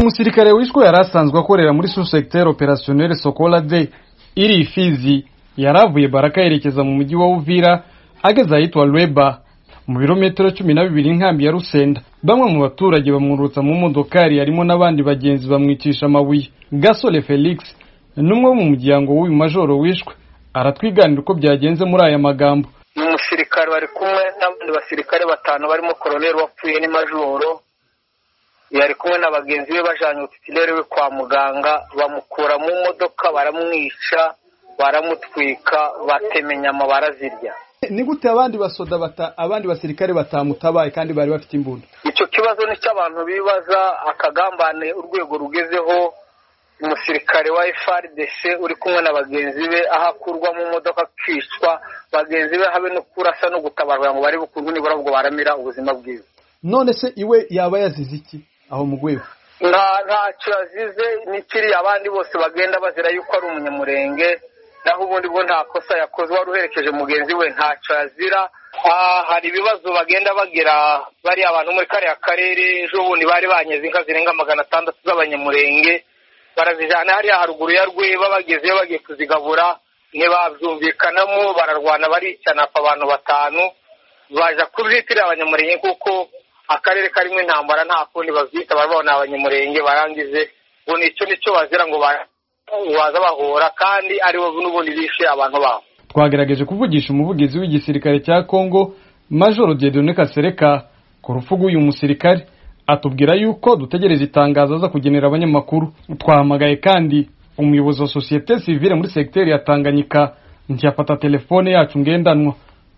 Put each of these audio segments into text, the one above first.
uyu musirikare wishwe yarasanzwe akorera muri sous-secteur opérationnel Sokola D iri Fizi yaravuye Baraka yerekeza mu mujyi wa Uvira ageze ahitwa Lweba mu birometero 12 inkambi ya Rusenda. Bamwe mu baturage bamwurutsa mu modokari harimo n'abandi bagenzi bamwicisha amabuye. Gasole Felix numwe mu muryango w'uyu majoro wishwe aratwiganira uko byagenze muri aya magambo. Umusirikare bari kumwe n'abandi basirikare batanu barimo colonel wapfuye ni majoro yari kumwe n'abagenzi be bajanye utitilere we kwa muganga bamukura mu modoka baramwica baramutwika batemenya amabara zirya. Ni gute abandi basirikare batamutabaye kandi bari bafite imbunda? Icyo kibazo ni cy'abantu bibaza akagambane urwego rugezeho. Umusirikare wa FARDC uri kumwe n'abagenzi be ahakurwa mu modoka kwicwa bagenzi be habe no kurasa no gutabarwa ngo bari bukungu nibura ubwo baramira ubuzima bwiza. None se iwe yaba yazize iki aho mugwewe? Ntacyo yazize nikiri abandi bose bagenda bazira yuko ari umunyamurenge naho ubundi bwo nta kosa yakoze waruherekeje mugenzi we ntacyo yazira. Hari ibibazo bagenda bagira bari abantu muri kare akarere ejo bundi bari banyeze inka zirenga 600 z'abanyamurenge barazijana hariya haruguru ya Rweba bagezeyo bagiye kuzigabura ntibabyumvikanamo bararwana baricana abantu batanu baje kuzitirira abanyamurenge kuko akarere karimo intambara nta kundi bavyita barabona abanyamurenge barangize ngo nicyo bazira ngo baza bahora kandi ari bo n'ubundi bishe abantu babo. Twagerageje kuvugisha umuvugizi w'igisirikare cya Kongo Major Dieudonné Kasereka ku rupfu rw'uyu musirikare atubwira yuko dutegereje itangazo za kugenera abanyamakuru. Twahamagaye kandi umuyobozi wa societe civile muri secteur ya Tanganyika ntiyafata telefone yacu ngendanwa.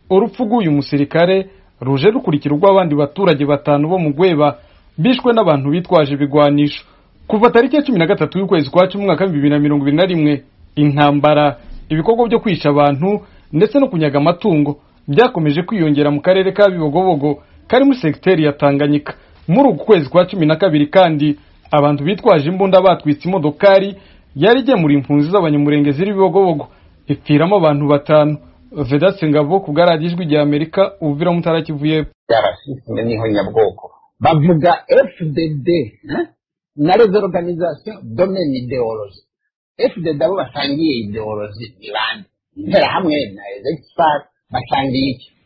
Urupfu rw'uyu musirikare ruje rukurikirwa abandi baturage batanu bo mu Gweba bishwe n'abantu bitwaje ibigwanisho kuva tariki ya 13 y'ukwezi kwa 10 mwaka 2021. Intambara, ibikorwa byo kwica abantu ndetse no kunyaga amatungo byakomeje kwiyongera mu karere ka Bibogobogo kari muri secteur ya Tanganyika. Muri uku kwezi kwa 12 kandi abantu bitwaje imbunda batwitse imodokari yari igemura impunzi z'abanyamurenge ziri Bibogobogo ipfiramo abantu batanu. Vedaste Ngabo ku garagijwe rya Amerika Uvira Mutara Kivuye. Yarasifune niho nyabwoko bavuga FDD na les organisations domaine idéologie. FDD abo basangiye idéologie ibandi intera hamwe na Expat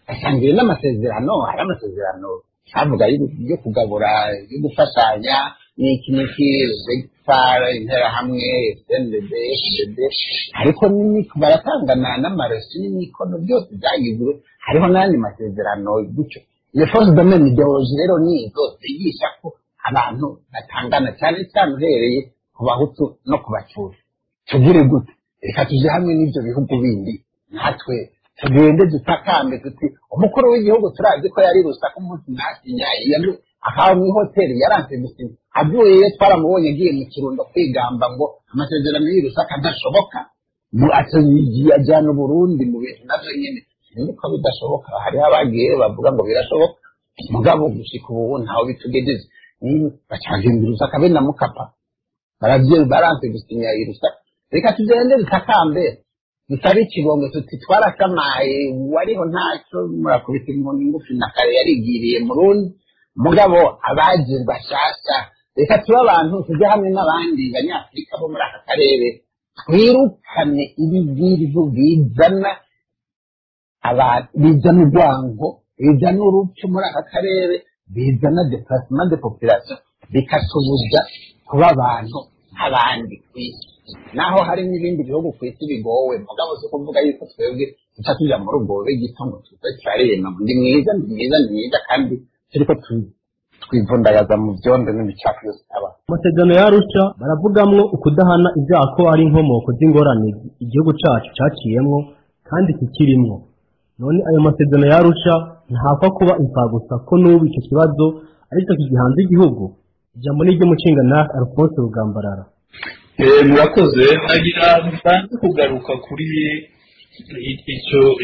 basangiye n'amasezerano hari amasezerano avuga yo kugabura yo gufashanya n'iki Expat intera hamwe FDD ariko ni baratangana n'amaresu n'imikono byose byagizwe hariho n'andi masezerano gutyo. Les forces domaine idéologie rero ni zose yigisha ko abantu batangana cyane cyane uhereye ku bahutu no ku batutsi. Tugire gute reka tuje hamwe n'ibyo bihugu bindi natwe tugende dutakambe tuti umukuru w'igihugu turazi ko yari rusaka umunsi nasinyaye akaho mu hoteli yaranse gusinya avuye twaramubonye agiye mu Kirundo kwigamba ngo amasezerano y'irusaka adashoboka mu atyigiye ajyana Burundi mu bintu navyo nyene niko bidashoboka. Hari abagiye bavuga ngo birashoboka mugabo gushika ubu ntaho bitugedeze bacagindira rusaka be na Mukapa baravye baranse gusinya irusaka. Reka tugende dutakambe bitari kibongo tuti twarakamaye wariho ntacyo murakubita inkoni ngufi na kare yarigiriye Murundi mugabo abaje bashasha. Reka tuba abantu tujya hamwe n'abandi banyafrika bo muri aka karere twirukane ibigirizo bizana bizana urwango bizana urupfu muri aka karere bizana déplacement de population bikatubuza kuba abantu nk'abandi kwisi. Naho hari n'ibindi bihugu kwisi bigowe mugabo zo kuvuga yuko twebwe tutajya muri ubwo b'igitongo tutarema ndi mwiza kandi turiko twivundagaza mu byondo n'ibicafu yose aba. Amasezerano ya Arusha baravugamwo ukudahana ibyaha ko ari inkomoko z'ingorane igihugu cacu caciyemwo kandi kikirimwo. None ayo masezerano ya Arusha ntapfa kuba imfagusa ko n'ubu icyo kibazo ariko kigihanze igihugu. Ijambo ni ry'umucinga na Alphonse Rugambarara. Murakoze agira nsanze kugaruka kuri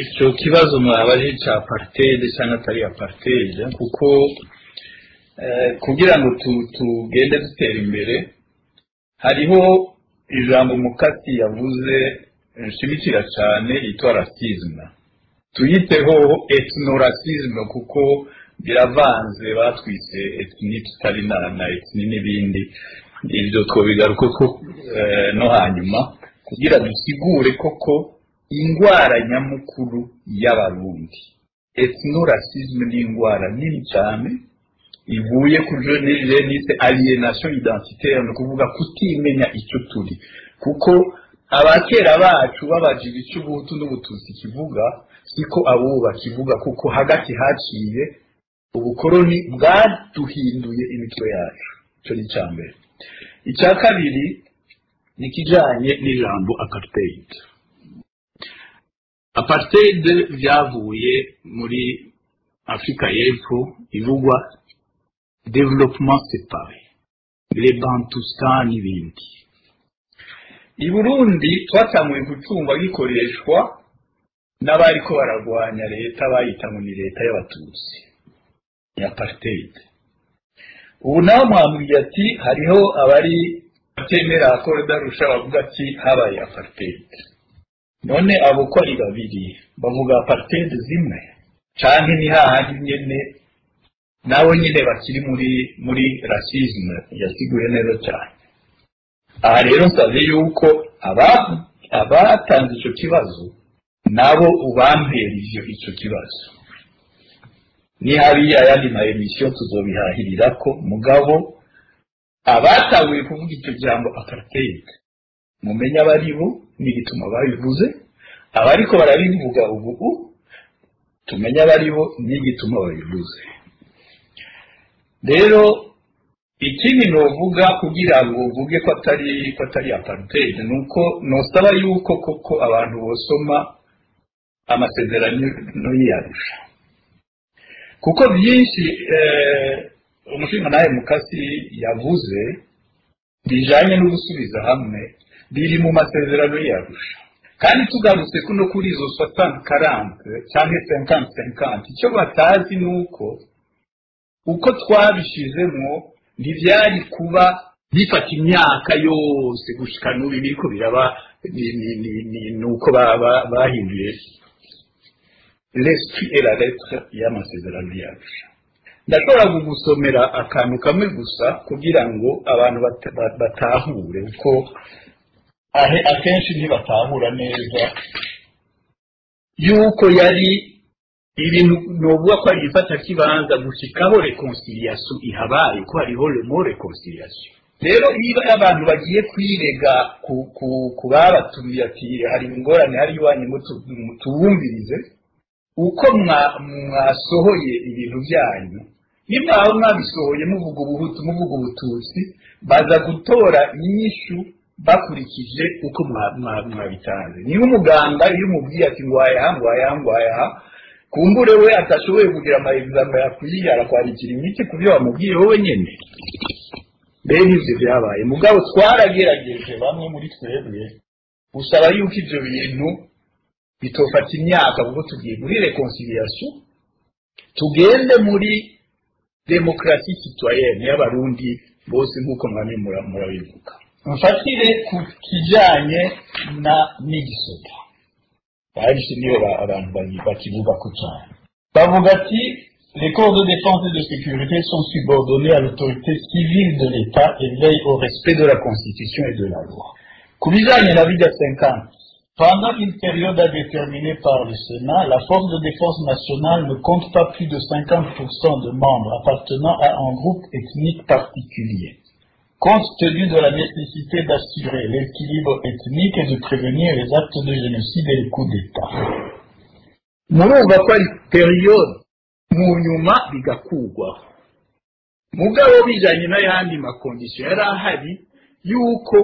icyo kibazo mwabaje cya apartheid cyangwa atari apartheid kuko kugira ngo tugende dutera imbere hariho ijambo mukati yavuze nshimikira cyane yitwa racisme. Tuyiteho ethnoracisme kuko biravanze batwise ethnie tutari na ethnie n'ibindi ibyo twobigaruka ko no hanyuma kugira dusigure koko ingwara nyamukuru y'abarundi ethno-racisme ni ingwara nini cyane ivuye ku jeunesse alienation identitaire no kuvuga kutimenya icyo turi kuko abakera bacu babajije icy'ubuhutu n'ubututsi kivuga siko abo bakivuga kuko hagati haciye ubukoroni bwaduhinduye imitwe yacu cyo ni cyambere icya kabiri nikijanye n'ijambo apartheid. Apartheid vyavuye muri Afrika y'Epfo ivugwa développement séparé, les Bantustan n'ibindi. I Burundi twatamuye gucumba gikoreshwa n'abariko baragwanya leta bayita ngo ni leta y'abatutsi ya apartheid. Ubu naho mwambwiye ati hariho abari batemera akorda rusha bavuga ati habaye apartheid. None abo ko ari babiri bavuga apartheid zimwe canke ni hahandi nyene nabo nyene bakiri muri racisme yasiguye neza cyane. Aha rero nsavye yuko abatanze ico kibazo nabo ubampera ico kibazo. Ni hari ayandi ma emission tuzobihahirirako mugabo abatawe kuvuga icyo jambo apartheid mumenya baribo n'igituma babivuze abariko barabivuga ubu tumenya baribo n'igituma babivuze. Rero ikindi novuga kugira ngo uvuge ko atari apartheid nuko nosaba yuko koko abantu bosoma amasezerano y'Arusha kuko byinshi umushinga nawe mukasi yavuze bijanye no gusubiza hamwe biri mu masezerano y'Arusha kandi tugarutse kuno kuri izo 60-40 cyangwa 50-50 icyo batazi nuko uko twabishizemo ntivyari kuba bifata imyaka yose gushika n'ubu biriko biraba nuko bahinduye l'esprit et la lettre y'amasezerano y'Arusha. Ndashobora kugusomera akantu kamwe gusa kugira ngo abantu batahure uko akenshi ntibatahura neza yuko yari ibintu novuga ko ari ifata kibanza gushikaho reconciliation ihabaye ko hariho le mot reconciliation. Rero iyo abantu bagiye kwirega ku babatumiye ati hari ingorane hari iwanyu ngo tubumvirize uko mwasohoye ibintu byanyu nimba aho mwabisohoye muvuga ubuhutu muvuga ubututsi baza gutora inyishu bakurikije uko mwabitanze. Niba umuganga iyo umubwiye ati ngwaya kumbure we atashoboye kugira ama examen yakwiye arakwandikira imiti kubyo wamubwiye wowe nyene. Bene ivyo byabaye mugabo twaragerageje bamwe muri twebwe usaba yuko ivyo bintu bitofata imyaka kuko tugiye muri reconciliation tugende muri démocratie citoyenne y'abarundi bose nkuko mwami murabivuga. Mfatire ku kijanye na n'igisota bahishe niyo abantu bakivuga ko cyane bavuga ati les corps de défense et de sécurité sont subordonnés à l'autorité civile de l'État et veillent au respect de la Constitution et de la loi. Ku bijanye na bijya 50 pendant une période à déterminer par le Sénat, la force de défense nationale ne compte pas plus de 50% de membres appartenant à un groupe ethnique particulier. Compte tenu de la nécessité d'assurer l'équilibre ethnique et de prévenir les actes de génocide et les coups d'État. Murumva ko ari periode mu nyuma bigakugwaho mugabo bijanye n'ayandi makondisiyo yari ahari yuko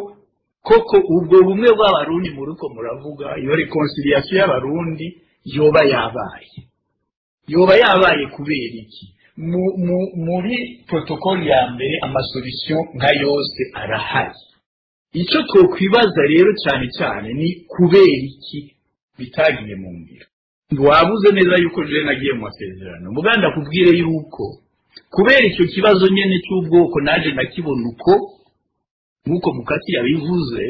koko ubwo bumwe bw'abarundi muruko muravuga iyo reconciliation y'abarundi yoba yabaye kubera iki muri protocole ya mbere amasolution nka yose arahari. Icyo twokwibaza rero cyane ni kubera iki bitagiye mu ngiro. Wabuze neza yuko je nagiye mu masezerano muganda kubwire yuko kubera icyo kibazo nyene cy'ubwoko naje nakibona uko nkuko mukati yabivuze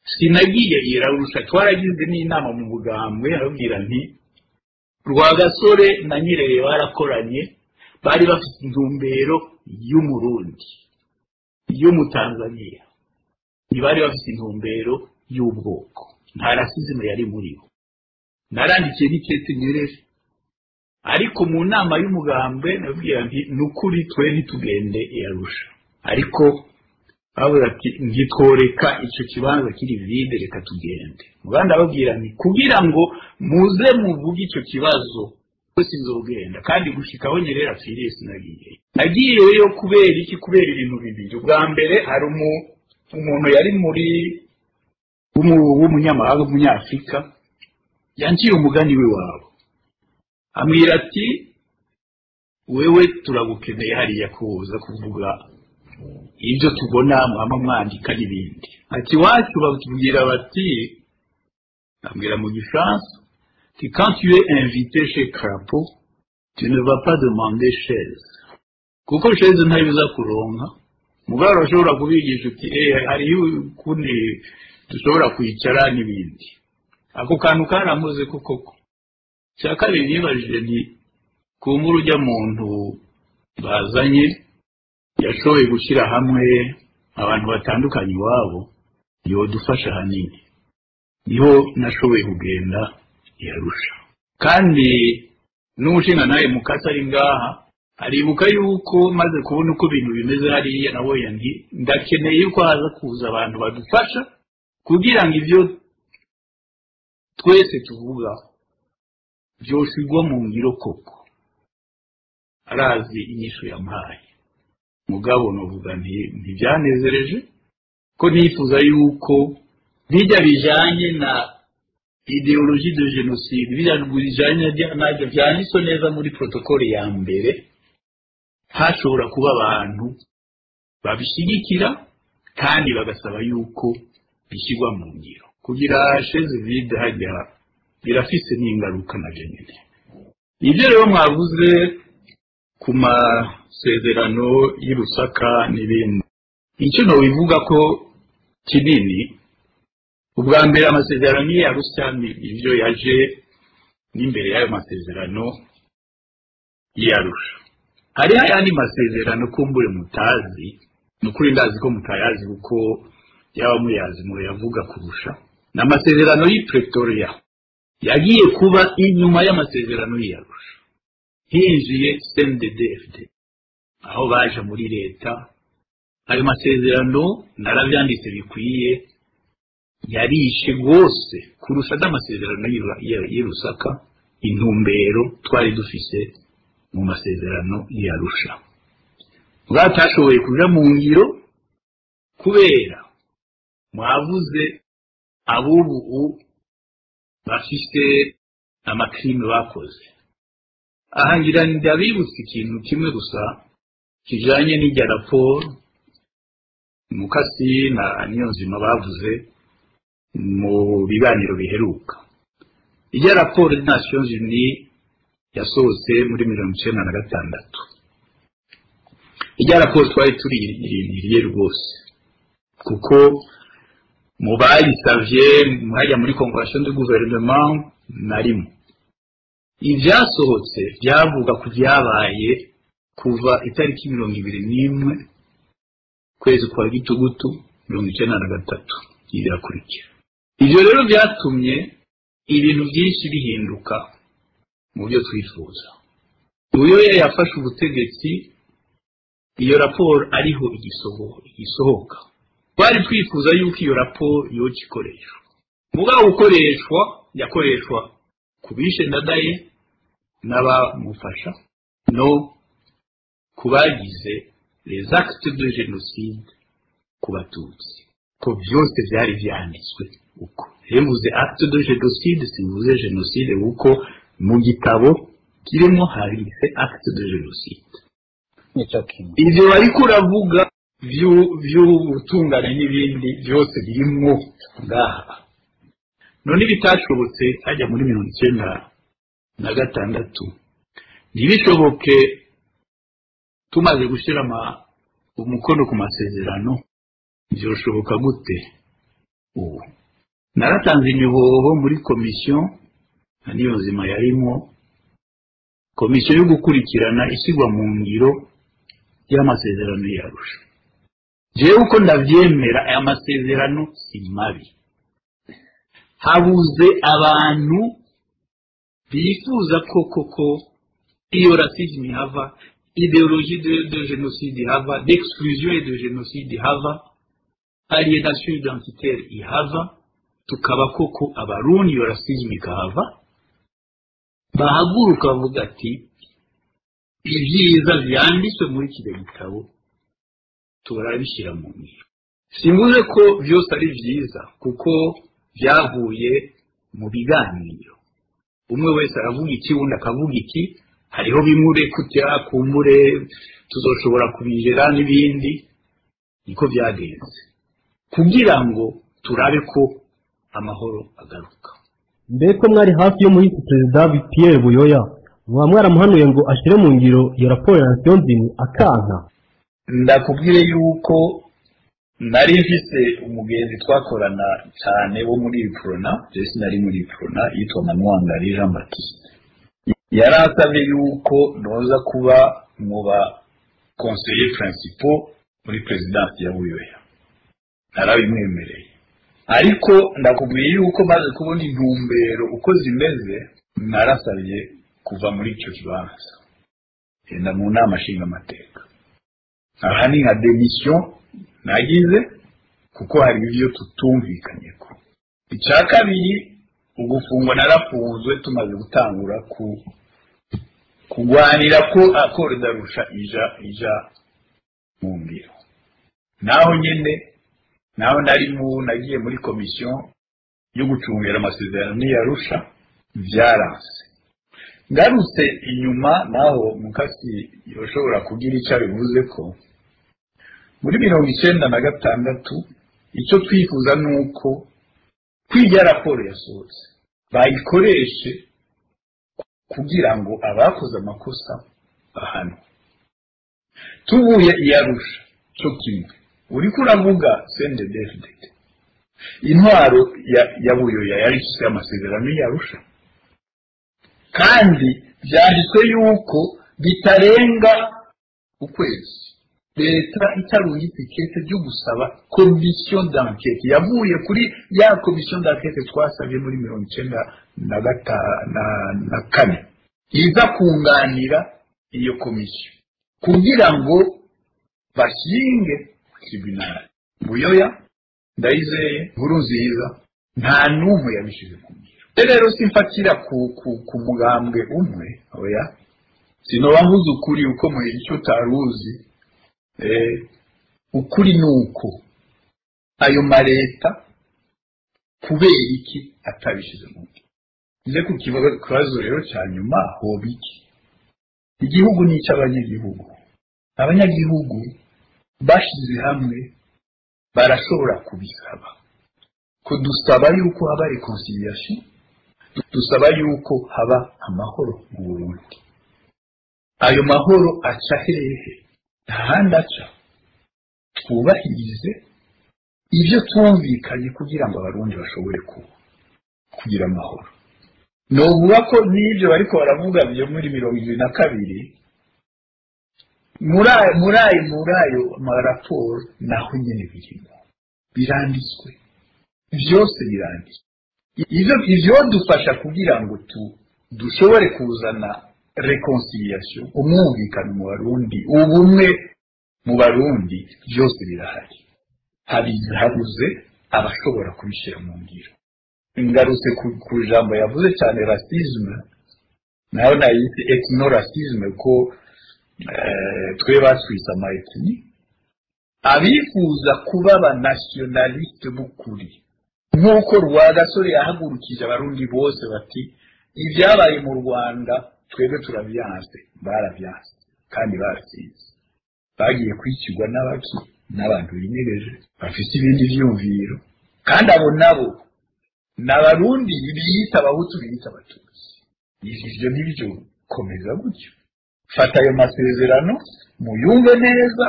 sinagiye irarusha twaragize n'inama mu bugambwe arabwira nti Rwagasore na Nyirere barakoranye bari bafite intumbero y'umurundi yo mu Tanzania ntibari bafite intumbero y'ubwoko, nta rasizme yari muri bo. Narandikiye n'ikete Nyerere, ariko mu nama y'umugambwe nabwira nti nukuri twe ntitugende Arusha, ariko bavuga ati ntitworeka icyo kibanza kiri vide, reka tugende. Muganda ababwira nti kugira ngo muze muvuge icyo kibazo sinzogenda, kandi gushikaho Nyerere apfiriye sinagiye. Nagiyeyo kubera iki? Kubera ibintu bibiri. Ubwa mbere hari umuntu yari muri w'umunyamahanga w'umunyafrika yanciye umugani we wabo, amwira ati wewe turagukeneye hariya kuza kuvuga ibyo tubona mwama mwandika n'ibindi. Ati wacu batubwira bati, ambwira mu Gifaransa, que quand tu es invité chez Crapaud, tu ne vas pas demander chaise, kuko chaise ntayibuza kuronka. Mugabo ashobora kubigisha uti hariyo ukundi dushobora kwicara n'ibindi. Ako kantu karamuze koko. Cya kabiri nibajije nti kumbura ujya muntu bazanye yashoboye gushyira hamwe abantu batandukanye iwabo, yodufasha hanini. Niho nashoboye kugenda Arusha. Kandi n'umushinga nawe mukasa ari ngaha aribuka yuko maze kubona uko ibintu bimeze hariya, nawe nti ndakeneye yuko haza kuza abantu badufasha kugira ngo ibyo twese tuvuga byoshigwa mu ngiro koko. Arazi inyisho yampaye, mugabo novuga ntibyanezereje ko nifuza yuko bijya bijanye na ideologie de génocide, bijanye byanditse neza muri protokole ya mbere, hashobora kuba abantu babishigikira kandi bagasaba yuko bishyirwa mu ngiro. Kugira chaise vide hajya birafise n'ingaruka na nyene. Ibyo rero mwavuze ku masezerano y'Irusaka n'ibindi, icyo no bivuga ko kinini. Ubwa mbere amasezerano y'Arusha ibyo yaje n'imbere y'ayo masezerano y'Arusha. Hari ayandi masezerano kumbure mutazi, nukuri ndazi ko mutayazi kuko yaba muyazi mu yavuga kurusha. N'amasezerano y'Pretoria yagiye kuba inyuma y'amasezerano y'Arusha. Hinjiye CNDD-FDD aho baje muri leta. Ayo masezerano narabyanditse bikwiye, yarishe rwose kurusha n'amasezerano y'Irusaka intumbero twari dufise mu masezerano y'Arusha. Batashoboye kuja mu ngiro kubera mwavuze abubu bafise amakrime bakoze. Ahangira ndabibutse ikintu kimwe gusa kijanye n'ijya raporo Mukasi na Niyonzima bavuze mu biganiro biheruka. Ijya raporo ya Nations Unies yasohotse muri 1996. Ijya raporo twari tuririye rwose kuko mu bayisavye mwajya muri convention de gouvernement narimo. Ivyasohotse byavuga ku byabaye kuva itariki 21 kwezi kwa Gitugutu 1993 irakurikira. Ivyo rero byatumye ibintu byinshi bihinduka mu byo twifuza. Uyo yafashe ubutegetsi, iyo raporo ariho igisohoka. Bari twifuza yuko iyo raporo yokikoreshwa. Mugabo ukoreshwa yakoreshwa kubishe Ndadaye n'abamufasha no kubagize les actes de génocide ku Batutsi. Ko byose byari byanditswe uko. Hemuze acte de génocide, simuze génocide uko mu gitabo kirimo hari acte de génocide. Ivyo bari kuravuga vy'ubutungane n'ibindi byose birimo ngaha. None bitashobotse hajya muri 1996. Ntibishoboke tumaze gushira umukono ku masezerano, byoshoboka gute? Ubu naratanze imihoho muri komisiyo Niyonzima yarimo, komisiyo yo gukurikirana ishyirwa mu ngiro y'amasezerano y'Arusha. jewe uko ndavyemera aya masezerano si mabi, habuze abantu bifuza koko iyo racisme ihava, idéologie de génocide ihava, d'exclusion et de génocide ihava, aliénation identitaire ihava, tukaba koko abarundi iyo racisme ikahava, bahaguruka bavuga ati ibyiza vyanditswe muri kino gitabo turabishyira mu ngiro. Simvuze ko byose ari byiza kuko byavuye mu biganiro, umwe wese aravuga iki wundi akavuga iki, hariho bimure kutya kumbure tuzoshobora kubigera n'ibindi, niko byagenze kugira ngo turabe ko amahoro agaruka. Mbeko mwari hafi yo muhisi Perezida Pierre Buyoya, muba mwaramuhanuye ngo ashire mu ngiro iyo raporo ya Nations Unies akanka? Ndakubwire yuko nari mfise umugenzi twakorana cyane wo muri Prona, Jesse nari muri Prona, yitwa Manuangari Jean Baptiste. Yarasabye yuko noza kuba mu ba conseiller principaux muri presidence ya Buyoya, narabimwemereye. Ariko ndakubwiye yuko maze kubona intumbero uko zimeze, narasabye kuva muri icyo kibanza enda mu nama nshinga amateka. Aha ni nka demission nagize kuko hari ibyo tutumvikanyeko. Icya kabiri, ugufungwa narafunzwe tumaze gutangura kugwanira ko accord d'Arusha ija mu ngiro. Naho nyene naho nagiye muri commission yo gucungera amasezerano y'Arusha, byaranse. Ngarutse inyuma naho mukasi yoshobora kugira icyo bivuze ko muri 1996 icyo twifuza nuko kwiga raporo yasohotse bayikoreshe kugira ngo abakoze amakosa bahanwe. Tuvuye iyarusha cyo kimwe uri kuravuga CNDD-FDD, intwaro ya Buyoya yari ifite amasezerano y'Arusha, kandi byanditswe yuko bitarenga ukwezi leta itarungitse ikete ryo gusaba commission d'enquête. Yavuye kuri ya commission d'enquête twasabye muri 1994 iza kunganira iyo commission kugira ngo bashinge tribunal. Buyoya, Ndayizeye, Nkurunziza nta n'umwe yabishize ku ngiro. Rero simfatira ku mugambwe umwe, oya, sinobavuze ukuri uko muhe icyo utaruzi. Ukuri nuko ayo mareta kubera iki atabishize mu ngiro. Nje ku kibazo rero cya nyuma, hoba iki? Igihugu ni icy'abanyagihugu. Abanyagihugu bashize hamwe barashobora kubisaba, kudusaba yuko haba reconciliation, dusaba yuko haba amahoro mu Burundi. Ayo mahoro aca hehe? Ntahandi aca. Twubahirize ibyo twumvikanye kugira ngo abarundi bashobore kugira amahoro. Novuga ko n'ibyo bariko baravuga byo muri 2022 muri ayo maraporo naho nyene birimo biranditswe, byose biranditswe. Ivyo dufasha kugira ngo dushobore kuzana reconciliation, umwumvikano mu Barundi, ubumwe mu Barundi, byose birahari. Habuze abashobora kubishyira mu ngiro. Ingarutse ku jambo yavuze cyane racisme, naho nayise ethno-racisme, ko twe batwise ama-ethni, abifuza kuba abanationaliste b'ukuri, nk'uko Rwagasore yahagurukije abarundi bose bati ibyabaye mu Rwanda twebwe turabyanze, barabyanze kandi barasize, bagiye kwikirwa n'abantu binyegeje bafite ibindi vyumviro, kandi abo nabo n'abarundi biyita abahutu biyita abatutsi. Ivyo nibyo komeza gutyo, fata ayo masezerano muyumve neza,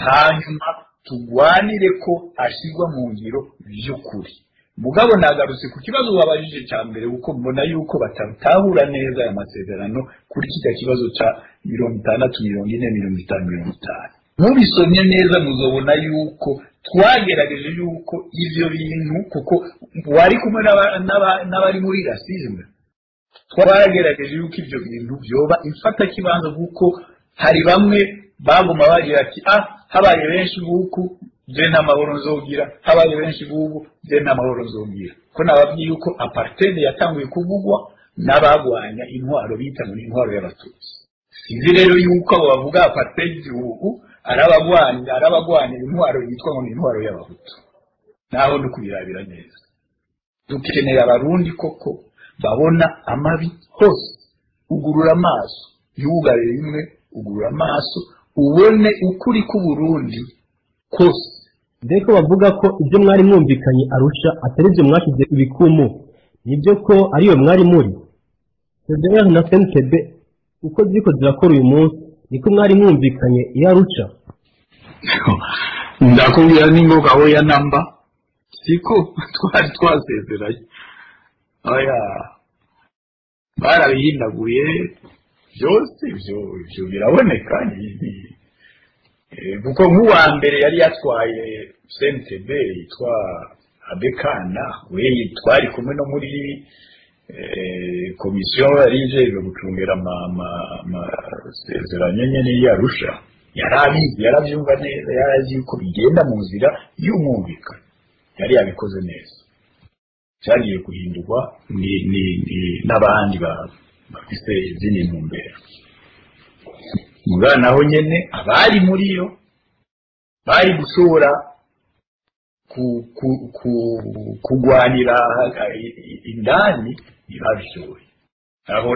hanyuma tugwanire ko ashirwa mu ngiro vy'ukuri. Mugabo nagarutse ku kibazo wabajije cya mbere, uko mbona yuko batatahura neza aya masezerano kuri kijya kibazo ca 60, 40, 50. mubisomye neza muzobona yuko twagerageje yuko ivyo bintu kuko wari kumwe n'abari muri racisme twagerageje yuko ivyo bintu vyoba imfata kibanza kuko hari bamwe baguma bagira ati habaye benshi buku je n'amahoro nzogira habaye benshi bubu je n'amahoro nzogira ko nababwiye yuko apartheid yatanguye kuvugwa n'abagwanya intwaro bita muri intwaro y'abatutsi izi rero yuko abo bavuga apartheid ubu arabagwanya intwaro yitwa ngo intwaro y'abahutu naho ndukubirabira neza dukeneye abarundi koko babona amabi hose ugurura amaso yugare rimwe ugurura amaso ubone ukuri ku Burundi kose ndeko bavuga ko ibyo mwari mwumvikanye Arusha atari byo mwashyize ibikumu nibyo ko ariyo mwari muri CDR na CNTB uko ziko zirakora uyu munsi niko mwari mwumvikanye iyo Arusha ndakubwira n'ingoga aho ya namba siko twari twasezeranye aya barabihindaguye byose ibyo biraboneka kuko nk'uwa mbere yari yatwaye CNTB yitwa Abekana we twari kumwe no muri komisiyo yari ijejwe gucungera amasezerano nyene y'Arusha yarabizi yarabyumva neza yarazi ko bigenda mu nzira y'umwumvikano yari yabikoze neza cyagiye guhindurwa n'abandi bafise izindi ntumbero mugana aho nyene abari muri yo bari gushobora kugwanira indani ntibabishoboye aho